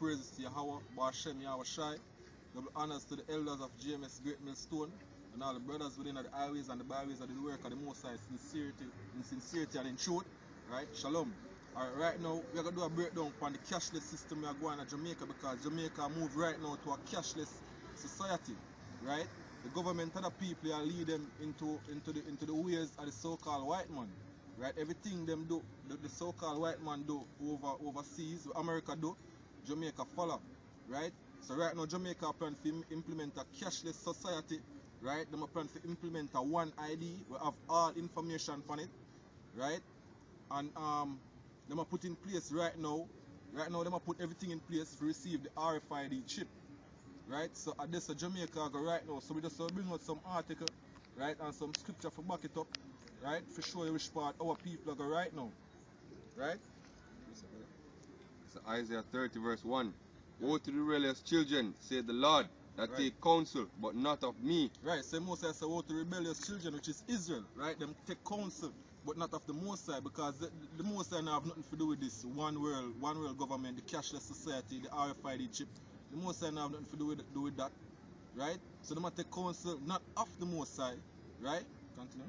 praises to Yahweh, Ba'ashem Yahweh Shai. Double honors to the elders of GMS Great Millstone and all the brothers within the highways and the byways that do the work of the Most High in sincerity and in truth. Right? Shalom. Alright, right now we're going to do a breakdown on the cashless system we are going to Jamaica, because Jamaica moved right now to a cashless society. Right? The government and the people are leading them into the ways of the so-called white man. Right? Everything them do, the so-called white man do overseas, America do, Jamaica follow. Right? So right now Jamaica plan to implement a cashless society. Right? They plan to implement a one ID. We have all information on it. Right? And they put in place right now they put everything in place to receive the RFID chip. Right? So at this Jamaica go right now. So we just bring out some article, right, and some scripture for back it up, right, for show you which part our people go right now. Right? So Isaiah 30 verse 1. Woe to the rebellious children, said the Lord, that take counsel, but not of me. Right, so Moses said, woe to rebellious children, which is Israel, right? Them take counsel, but not of the Most High, because the Most High now have nothing to do with this one world government, the cashless society, the RFID chip. The Most High now have nothing to do with that, right? So they must take counsel not of the Most High, right? Continue.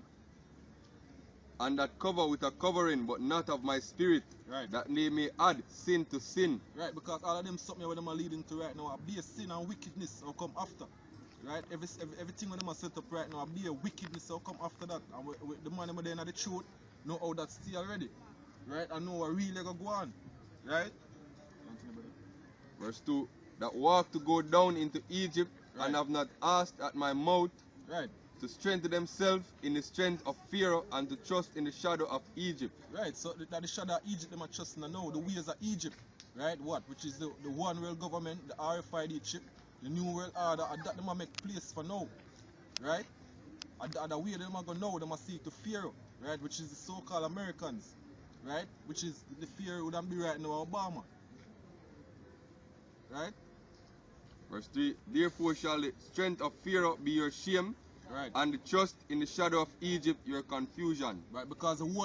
And that cover with a covering, but not of my spirit, right, that they may add sin to sin. Right, because all of them something where them are leading to right now, be a sin and wickedness will come after. Right, everything when them are set up right now, be a wickedness will come after that. And the man them there in the truth know how that's still already. Right, and know what really go on. Right? Verse 2, that walk to go down into Egypt, right, and have not asked at my mouth, right, to strengthen themselves in the strength of Pharaoh and to trust in the shadow of Egypt. Right, so that the shadow of Egypt them are trusting now, the ways of Egypt, right, which is the one world government, the RFID chip, the new world order, and that them are make place for now, right? And the way them are going now, them are seek to Pharaoh, right, which is the so-called Americans, right, which is the Pharaoh would be right now Obama, right? Verse 3, therefore shall the strength of Pharaoh be your shame, right, and the trust in the shadow of Egypt your confusion. Right, because the whole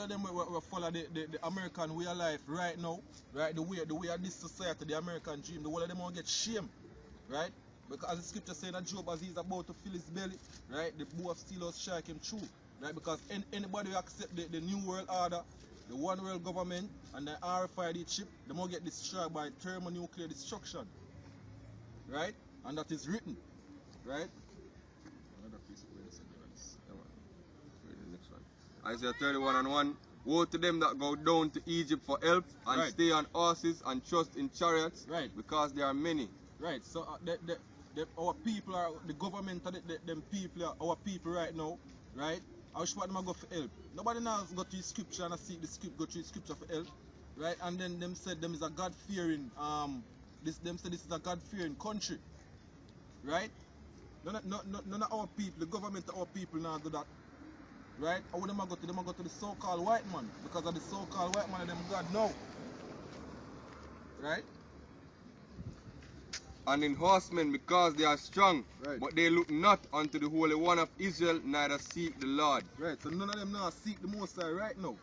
of them will follow the American way of life right now, right? The way of this society, the American dream, the whole of them will get shame, right? Because as the scripture saying that Job, as he's about to fill his belly, right, the bow of steel will strike him through, right? Because anybody who accept the new world order, the one world government, and the RFID chip, they will get destroyed by thermonuclear destruction, right? And that is written, right? Isaiah 31:1. Woe to them that go down to Egypt for help and right, stay on horses and trust in chariots, right, because there are many. Right, so our people are, the government of them people are our people right now, right? I wish what them go for help. Nobody now go to the scripture and seek the script, go to the scripture for help, right? And then them said them is a God-fearing, them said this is a God-fearing country, right? None of our people, the government of our people now do that. Right? How them go to? Them go to the so-called white man, because of the so-called white man and them God now. Right? And in horsemen, because they are strong, right, but they look not unto the Holy One of Israel, neither seek the Lord. Right, so none of them now seek the Most High right now.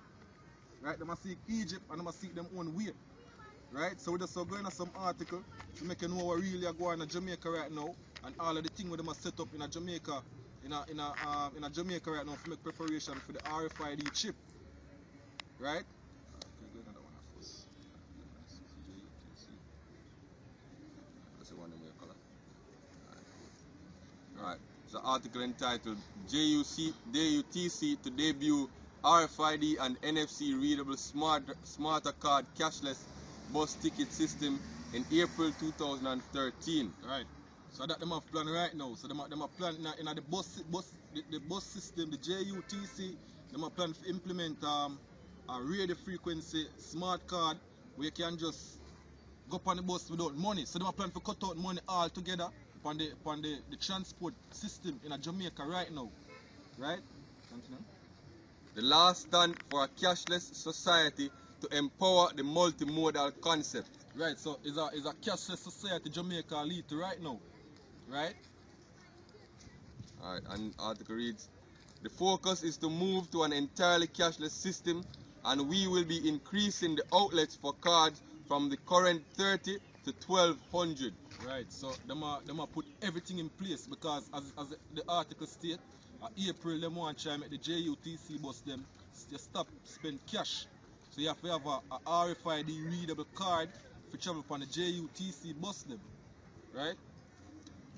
Right? They must seek Egypt and they must seek them own way. Right? So we're just going to some article to make you know what really are going on in Jamaica right now, and all of the things where they must set up in a Jamaica. In a Jamaica right now to make preparation for the RFID chip, right? Alright, so article entitled JUTC to debut RFID and NFC readable smarter card cashless bus ticket system in April 2013. Right. So that them have plan right now. So them have plan in the bus system, the JUTC, them have plan to implement a radio frequency smart card where you can just go on the bus without money. So them have plan to cut out money altogether upon the transport system in Jamaica right now. Right? Continue. The last stand for a cashless society to empower the multimodal concept. Right, so is a cashless society Jamaica lead to right now. Right? Alright, and the article reads, the focus is to move to an entirely cashless system, and we will be increasing the outlets for cards from the current 30 to 1,200. Right, so them a put everything in place because as the article state, April them want to try make the JUTC bus them just stop spend cash. So you have to have a RFID readable card for travel upon the JUTC bus them. Right?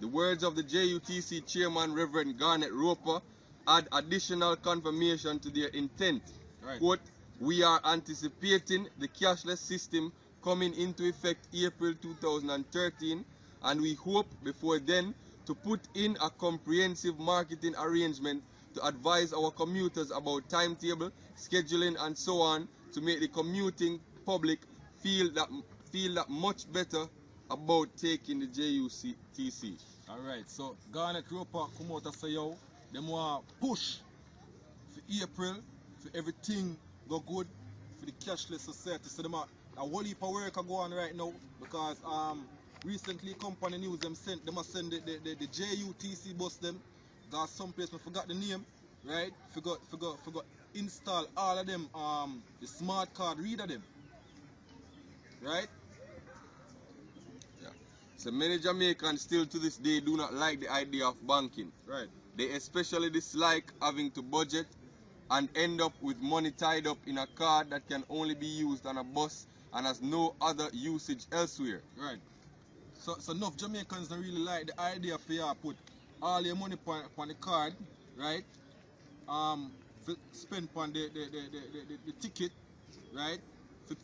The words of the JUTC chairman, Reverend Garnet Roper, add additional confirmation to their intent. Right. Quote, we are anticipating the cashless system coming into effect April 2013, and we hope before then to put in a comprehensive marketing arrangement to advise our commuters about timetable, scheduling, and so on to make the commuting public feel that much better about taking the JUTC. Alright, so Garnet Roper come out and say, yo, them want push for April, for everything go good for the cashless society. So them a whole heap of work go on right now because recently company news them send the JUTC bus them got some place I forgot the name, right? Forgot install all of them the smart card reader them. Right? So many Jamaicans still to this day do not like the idea of banking. Right. They especially dislike having to budget and end up with money tied up in a card that can only be used on a bus and has no other usage elsewhere. Right. So enough Jamaicans don't really like the idea for you put all your money on the card, right? For spend on the ticket, right? For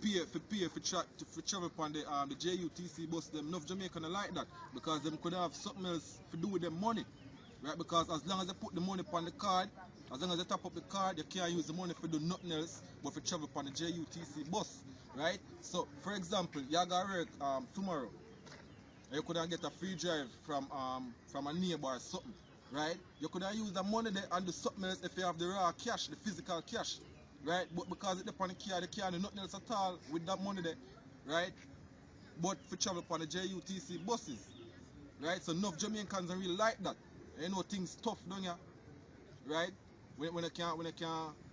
travel upon the JUTC bus them. Enough Jamaicans don't like that because them could have something else to do with their money. Right? Because as long as they put the money upon the card, as long as they top up the card, you can't use the money for do nothing else but for travel upon the JUTC bus. Right? So for example, you got work tomorrow. You could get a free drive from a neighbor or something, right? You could use the money there and do something else if you have the raw cash, the physical cash, right? But because it's upon the card, you can't do nothing else at all with that money there, right? But for travel upon the JUTC buses, right? So enough Jamaicans don't really like that. You know things tough, don't you? Right? When you can't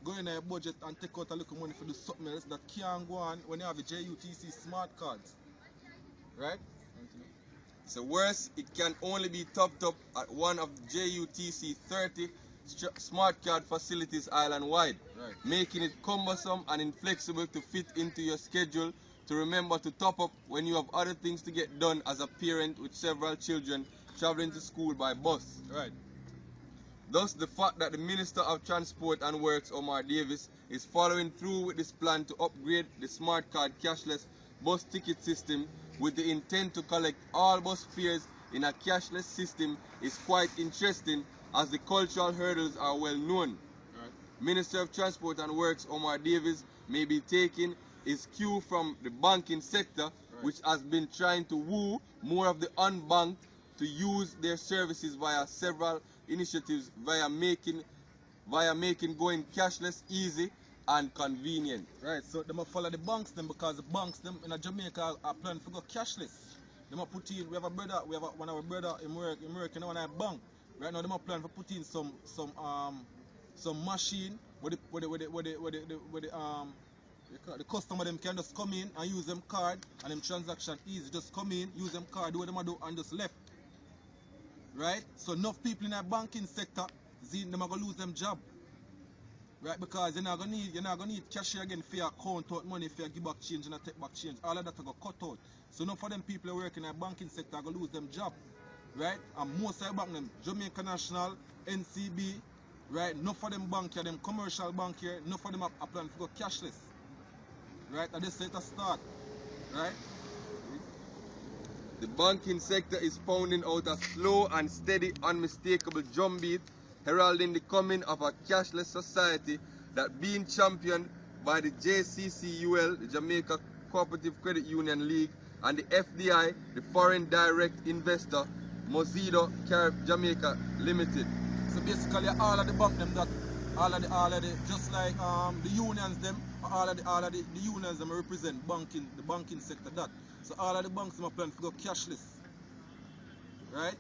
go in your budget and take out a little money for do something else that can't go on when you have the JUTC smart cards, right? So worse, it can only be topped up at one of JUTC 30 smart card facilities island-wide, right, making it cumbersome and inflexible to fit into your schedule to remember to top up when you have other things to get done as a parent with several children traveling to school by bus. Right. Thus, the fact that the Minister of Transport and Works, Omar Davis, is following through with this plan to upgrade the smart card cashless bus ticket system with the intent to collect all bus fares in a cashless system is quite interesting, as the cultural hurdles are well known. Right. Minister of Transport and Works Omar Davis may be taking his cue from the banking sector, right, which has been trying to woo more of the unbanked to use their services via several initiatives via making going cashless easy and convenient. Right, so they must follow the banks them because the banks them in Jamaica are planning to go cashless. They must put in, we have one of our brother in work in one bank. Right now they must plan to put in some machine where the customer them can just come in and use them card and them transaction easy. Just come in, use them card, do what them do and just left. Right? So enough people in that banking sector, them are gonna lose them job. Right, because you're not gonna need cashier again for your count out money, for your give back change and take back change. All of that are gonna cut out. So enough for them people who work in the banking sector are gonna lose them job. Right? And most of the bank them, Jamaica National, NCB, right? Enough for them bank here, them commercial bank here, enough for them are planning to go cashless. Right? And this is a start. Right? The banking sector is pounding out a slow and steady, unmistakable drumbeat, heralding the coming of a cashless society that being championed by the JCCUL, the Jamaica Cooperative Credit Union League, and the FDI, the Foreign Direct Investor, Mozido Jamaica Limited. So basically all of the bank them that all of the just like the unions them, all of the unions them represent the banking sector that. So all of the banks them are planning to go cashless. Right?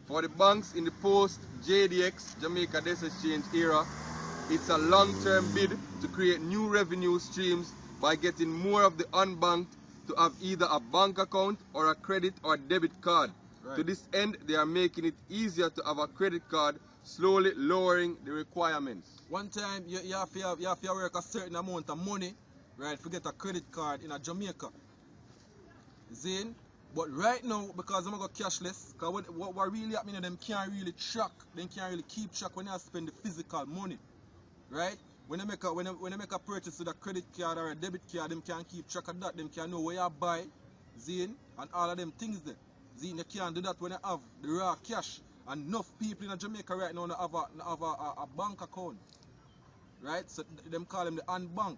For the banks in the post-JDX, Jamaica Debt Exchange era, it's a long-term bid to create new revenue streams by getting more of the unbanked to have either a bank account or a credit or debit card. Right. To this end, they are making it easier to have a credit card, slowly lowering the requirements. One time, you have to work a certain amount of money, right, to get a credit card in a Jamaica. Zane, but right now, because I'm going to go cashless, because what really happening, them can't really track, they can't really keep track when they spend the physical money, right? When they make a purchase with a credit card or a debit card, them can't keep track of that, them can't know where you buy, Zane, and all of them things there. Zane, they can't do that when they have the raw cash. And enough people in Jamaica right now have a bank account, right? So them call them the unbank,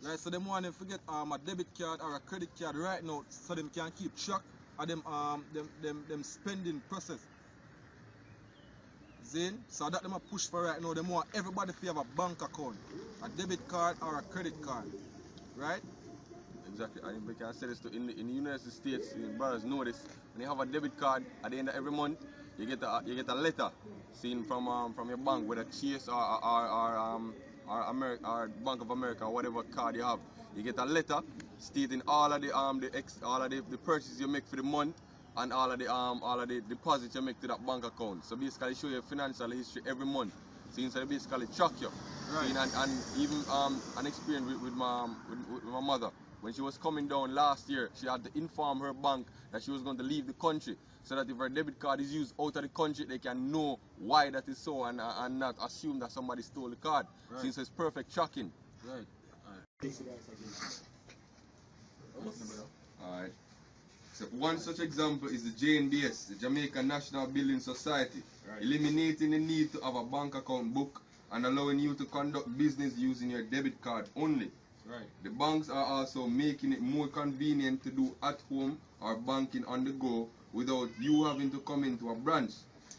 right? So them want them to get a debit card or a credit card right now, so them can keep track of them spending process. Zane, so that them a push for right now. Them want everybody to have a bank account, a debit card or a credit card, right? Exactly, and we can say this too. In the United States, brothers know this. When you have a debit card at the end of every month, you get a letter seen from your bank, whether Chase or Bank of America or whatever card you have. You get a letter stating all of the purchases you make for the month and all of the deposits you make to that bank account. So basically, show your financial history every month. So they basically track you. Right. And even an experience with my mother. When she was coming down last year, she had to inform her bank that she was going to leave the country, so that if her debit card is used out of the country, they can know why that is so and not assume that somebody stole the card. Right. Since it's perfect tracking. Right. Alright. So one such example is the JNBS, the Jamaica National Building Society, Right. eliminating the need to have a bank account book and allowing you to conduct business using your debit card only. Right. The banks are also making it more convenient to do at home or banking on the go without you having to come into a branch.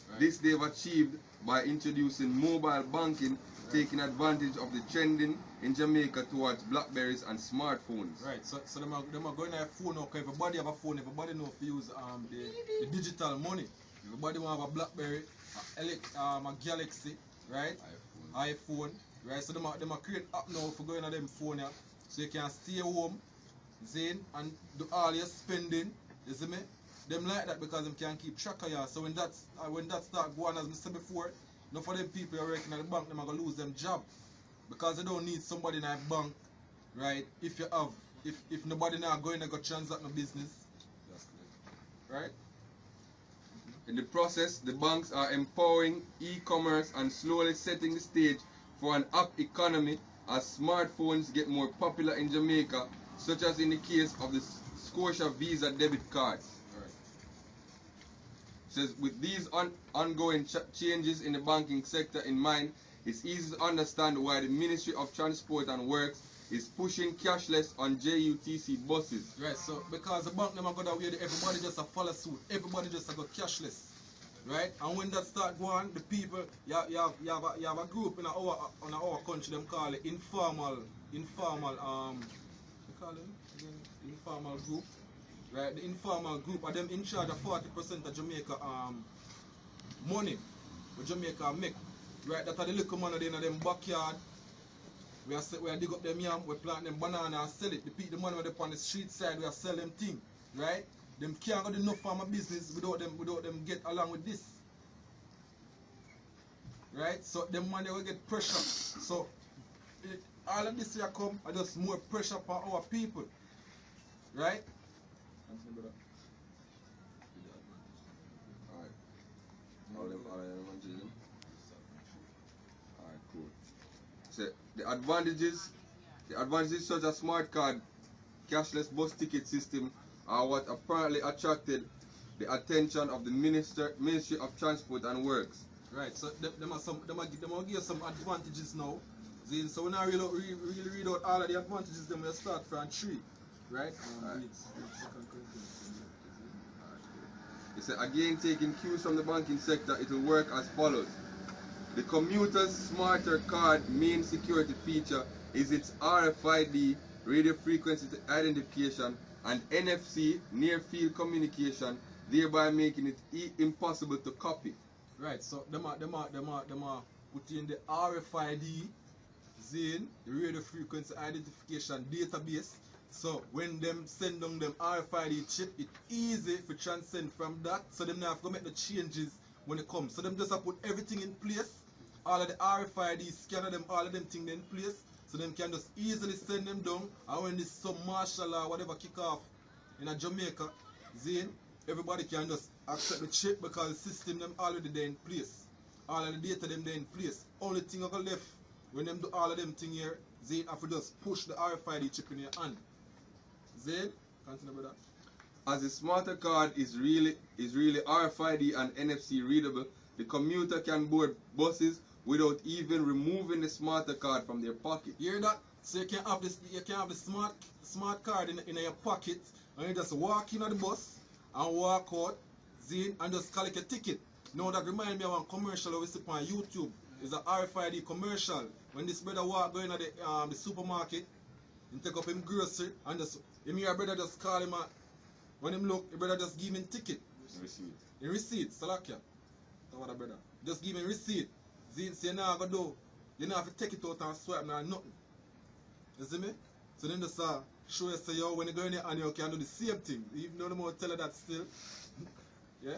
Right. This they've achieved by introducing mobile banking, taking advantage of the trending in Jamaica towards Blackberries and smartphones. Right, so them are going to have a phone now, because everybody have a phone, everybody know to use the digital money. Everybody want to have a Blackberry, a Galaxy, right? iPhone, right? So them are create app now for going on them phone, yeah, so you can stay home, Zane, and do all your spending, you see me? Them like that because them can keep track of you. So when that start going, as I said before, enough of them people who are working at the bank, them are going to lose them job. Because they don't need somebody in a bank, right? If nobody now going to go transact no business, right? In the process, the banks are empowering e-commerce and slowly setting the stage for an app economy as smartphones get more popular in Jamaica, such as in the case of the Scotia Visa debit cards. Right. Says with these ongoing changes in the banking sector in mind, it's easy to understand why the Ministry of Transport and Works is pushing cashless on JUTC buses. Right, so because the bank never go that way, everybody just a follow suit. Everybody just a go cashless. Right? And when that start going, the people, you have a group in our country, them call it informal they call them again, informal group. Right? The informal group are them in charge of 40% of Jamaica money what Jamaica make. Right? That are the little money in them backyard. We are dig up them yam, we plant them banana and sell it. The money when they on the street side, we are sell them thing, right? Them can't go do enough farmer business without them get along with this. Right? So them money will get pressure. So all of this here come are just more pressure for our people. Right? Alright, cool. So the advantages such as smart card, cashless bus ticket system are what apparently attracted the attention of the Ministry of Transport and Works. Right, so them will give some advantages now. So when I really read out all of the advantages, then we'll start from 3. Right? It said, again, taking cues from the banking sector, it will work as follows. The commuter's smarter card main security feature is its RFID, radio frequency identification, and NFC, near field communication, thereby making it impossible to copy. Right, so them are put in the RFID, Zane, the radio frequency identification database, So when them send down them RFID chip, it easy for transcend from that. So them now have to make the changes when it comes. So them just have put everything in place. All of the RFID scanner them, all of them things in place. So them can just easily send them down. And when this some martial law whatever kick off in a Jamaica, Zane, everybody can just accept the chip because the system them already there in place. All of the data them there in place. Only thing I got left when them do all of them thing here, Zane have to just push the RFID chip in your hand. Zane, continue with that. As the smarter card is really RFID and NFC readable, the commuter can board buses without even removing the smarter card from their pocket. You hear that? So you can have this, you can have the smart card in your pocket, and you just walk in at the bus and walk out, Zine, and just collect a ticket. Now that reminds me of one commercial we see on YouTube. It's a RFID commercial. When this brother walk going to the supermarket, and take up him grocery, and just him your brother just call him when him look, the brother just give him ticket. Receipt. In receipt, Salakia. That's what the brother. Just give him receipt. Zine, so you now go do. You don't have to take it out and swipe now nothing. You see me? So then just show you say yo when you go in there and you can do the same thing. Even though the more tell you that still. Yeah?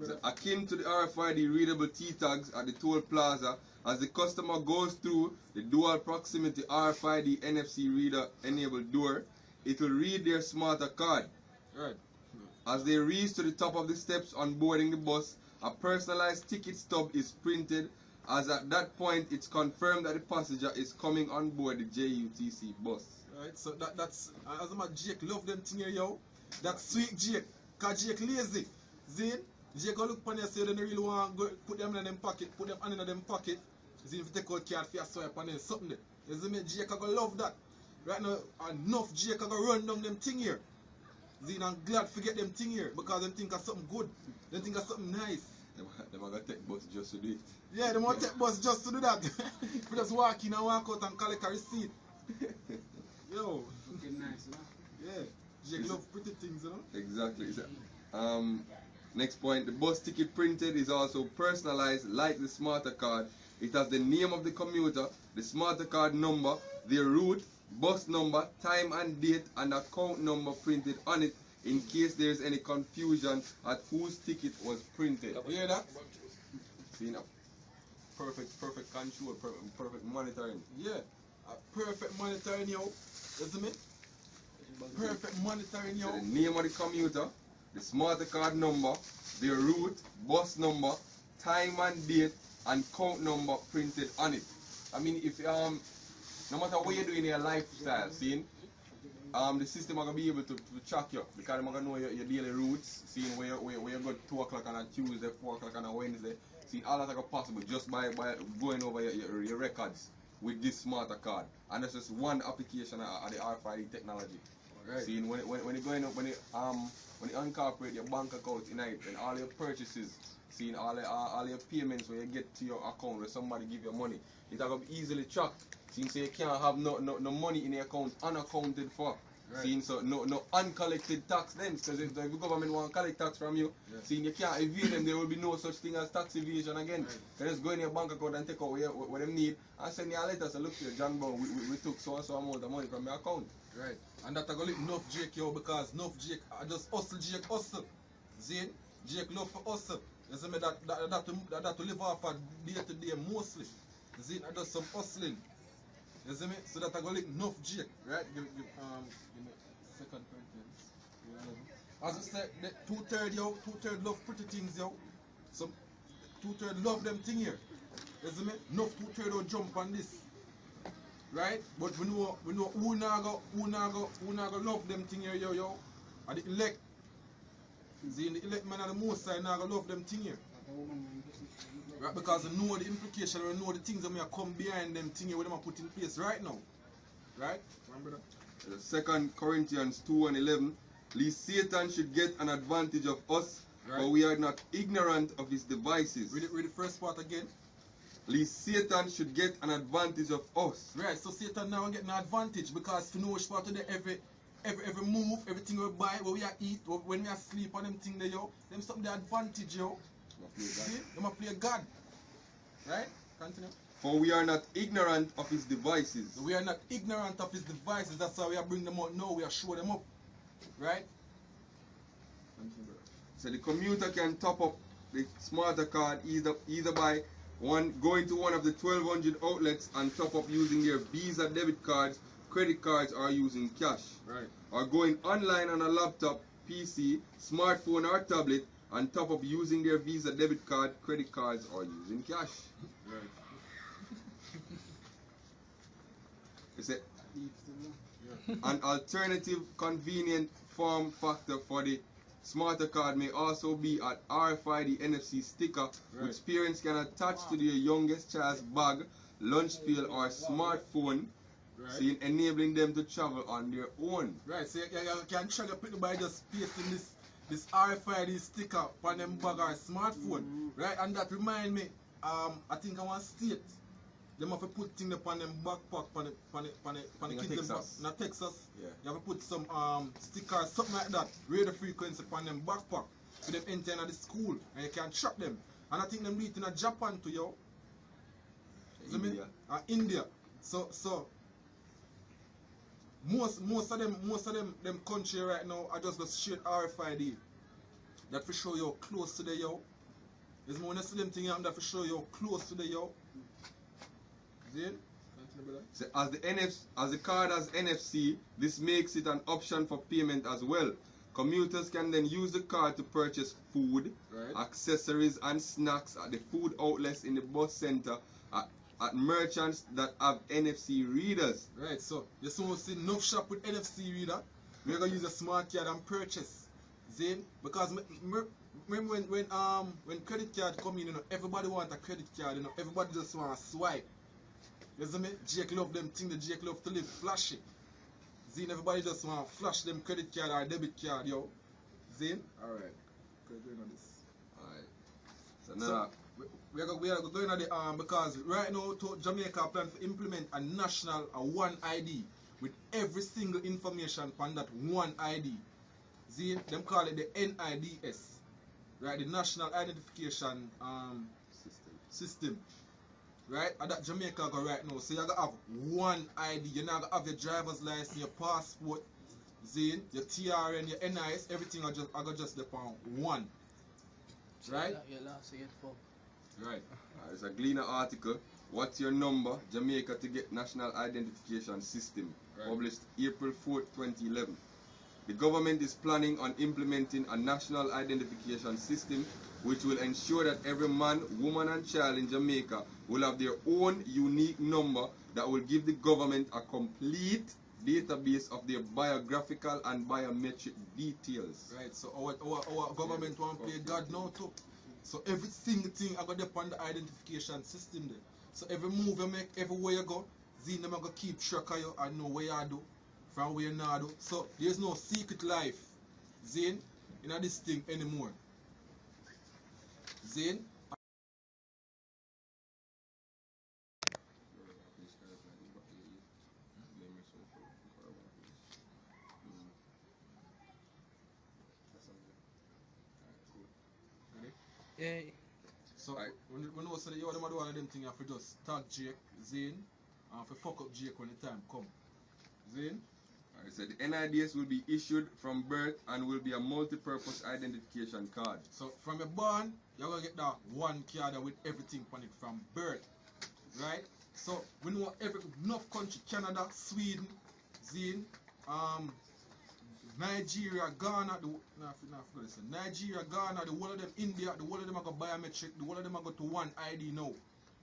So, akin to the RFID readable T-tags at the toll plaza, as the customer goes through the dual proximity RFID NFC reader enabled door, it will read their smarter card. Right. As they reach to the top of the steps on boarding the bus, a personalized ticket stub is printed, as at that point it's confirmed that the passenger is coming on board the JUTC bus. Right, so that's as a Jake love them thing here, yo. That's sweet Jake. Cause Jake lazy. Zine, Jake go look upon you say they don't really want to put them in them pocket, put them in them pocket. Zine if you take out card for your swipe and then something there. You see me? Jake go love that. Right now enough Jake go run down them thing here. Zine, I'm glad to get them thing here because them think of something good. They think of something nice. They might go take bus just to do it. Yeah, they want to take bus just to do that. We just walk in and walk out and collect a receipt. Yo. Looking nice, you know? Yeah. Jake love pretty things, you know? Exactly. Next point, the bus ticket printed is also personalized like the smarter card. It has the name of the commuter, the smarter card number, their route, bus number, time and date, and account number printed on it in case there is any confusion at whose ticket was printed. You hear that? See now? Perfect control, perfect monitoring. Yeah. Perfect monitoring, yo. You see me? Perfect monitoring, yo. So the name of the commuter, the smarter card number, their route, bus number, time and date, and count number printed on it. I mean, if no matter what you're doing in your lifestyle, seeing, the system are gonna be able to track you because they're gonna know your daily routes, seeing where you go 2 o'clock on a Tuesday, 4 o'clock on a Wednesday, seeing all that are possible just by going over your records with this smarter card. And that's just one application of the RFID technology. Right. Seeing when you going up, when you incorporate your bank account in it and all your purchases, seeing all your payments when you get to your account where somebody give you money, it's gonna be easily tracked. Seeing so you can't have no money in your account unaccounted for. Right. Seeing so no uncollected tax then, because if the government want to collect tax from you, yeah. seeing you can't evade them, there will be no such thing as tax evasion again. Right. You just go in your bank account and take out what them need and send you a letter. So look here, John Brown, we took so and so amount of money from your account. Right. And that I got enough Jake, yo, because enough Jake, I just hustle Jake hustle. Zane, Jake love for hustle. You see me that to live off a day to day mostly. Zane, I do some hustling. You see me? So that I got enough Jake, right? Give me second contents. As I said, 2/3 yo, 2/3 love pretty things, yo. Some 2/3 love them thing here. You see me? Enough 2/3 will jump on this. Right? But we know who now go love them thing here, yo. And the elect. See, the elect man are the most side now go love them thing here. Right? Because they know the implication, they know the things that may come behind them thing here, what they put in place right now. Right? Remember that? 2 Corinthians 2:11, lest Satan should get an advantage of us, Right. for we are not ignorant of his devices. Read the first part again. Lest Satan should get an advantage of us. Right, so Satan now get an advantage because you know which part of the every move, everything we buy, what we eat, when we sleep on them thing there, yo, them something the advantage, yo. See? Them a play God. Right? Continue. For we are not ignorant of his devices. We are not ignorant of his devices. That's why we are bringing them out now. We are showing them up. Right? So the commuter can top up the smarter card either by going to one of the 1,200 outlets and top up using their Visa debit cards, credit cards, or using cash. Right. Or going online on a laptop, PC, smartphone, or tablet and top up using their Visa debit card, credit cards, or using cash. Right. It's an alternative convenient form factor for the smarter card may also be an RFID NFC sticker, which parents can attach to their youngest child's bag, lunch pail, or smartphone, enabling them to travel on their own. Right, so you can track your people by just pasting this RFID sticker on them bag or smartphone. Right, and that remind me, I think I want state. Them have to put things upon them backpack, on the kids Texas. in Texas. Yeah. You have to put some stickers, something like that, radio frequency upon them backpack for them enter into the school, and you can track them. And I think them do it in Japan too, yo. India. India. So most of them country right now are just the straight RFID. That for show you how close to the yo. There's more than them thing that for show you how close to the yo. So as the card has NFC, this makes it an option for payment as well. Commuters can then use the card to purchase food, accessories, and snacks at the food outlets in the bus center, at merchants that have NFC readers. Right, so you see enough shop with NFC reader, we're gonna use a smart card and purchase. Zane, because remember when credit card come in, everybody want a credit card, everybody just want to swipe. You see me? Jake love them thing, the Jake love to live flashy. Zine, everybody just want to flash them credit card or debit card, yo. Zine? Alright. We're going on this. Alright. So now we are going on the because right now Jamaica plan to implement a national one ID with every single information on that one ID. Zine, them call it the NIDS. Right, the National Identification System. Right, and that Jamaica go right now. So you gotta have one ID. You're not gonna have your driver's license, your passport, Zine, your TRN, your NIS, everything I got just upon one. Right? Right. It's a Gleaner article. What's your number? Jamaica to get National Identification System. Right. Published April 4th, 2011. The government is planning on implementing a national identification system which will ensure that every man, woman, and child in Jamaica will have their own unique number that will give the government a complete database of their biographical and biometric details. Right, so our government want to play God now too. So every single thing I got upon the identification system there. So every move you make, everywhere you go, Zine them gonna keep track of you and know where you do, from where you not do. So there's no secret life, Zine, in this thing anymore. Zine. Yeah. So when you say you want to do one of them things, you have to just tag Jake, Zane, and for fuck up Jake when the time come. Zane? Alright, so the NIDS will be issued from birth and will be a multi-purpose identification card. So from your born, you're going to get that one card with everything on it from birth. Right? So we know enough country, Canada, Sweden, Zane, Nigeria, Ghana, Nigeria, Ghana, the whole of them, India, the whole of them are got biometric, the whole of them are got to one ID now.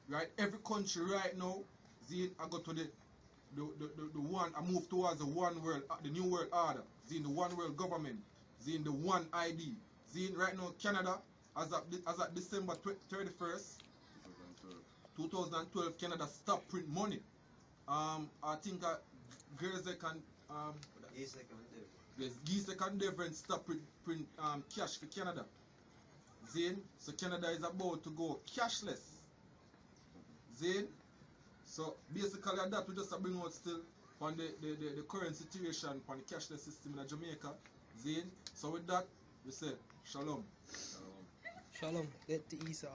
Right? Every country right now, Zine, I got to the one, I move towards the one world, the new world order. Zine, the one world government. Zine, the one ID. Zine, right now, Canada, as at December 31st, 2012, Canada stopped print money. I think Gersek and Gersek and Devon stop print cash for Canada. Zine, so Canada is about to go cashless. Zine, so basically that we just bring out still on the current situation on the cashless system in Jamaica. Zine, so with that we say shalom. Shalom. Get to Esau.